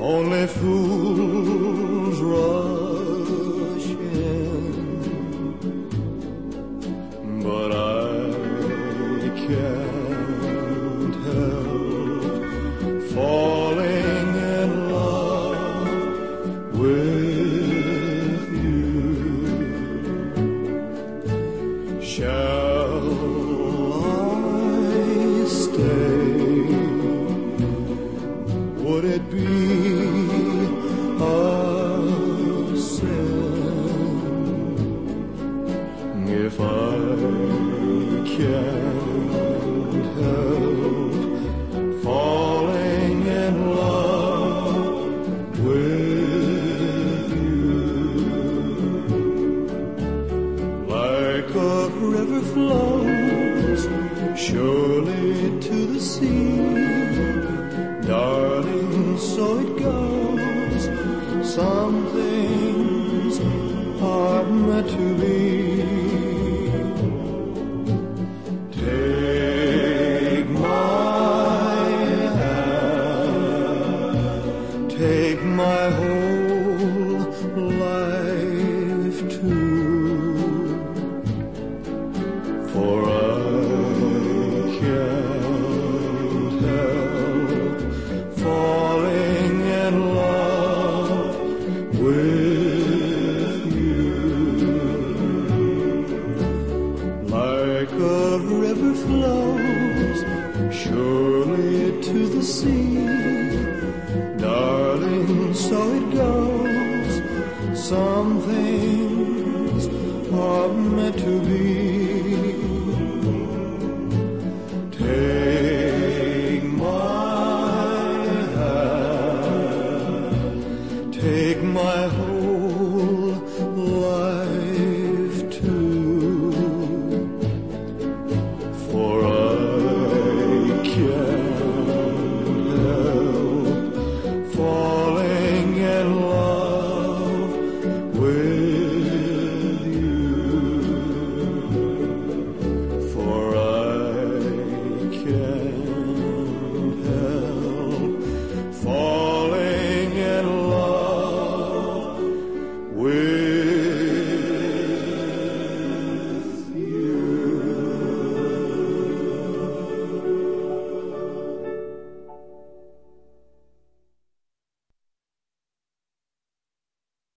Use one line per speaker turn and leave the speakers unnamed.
Only fools rush in, but I can't help falling in love with you. Shall I stay? Would it be a sin if I can't help falling in love with you? Like a river flows surely to the sea, darling, so it goes. Some things are meant to be. Take my hand, take my whole life too, for I can't help falling in love with you. Like a river flows surely to the sea, darling, so it goes. Some things are meant to be. Take my hand, take my whole life too, for I can't help falling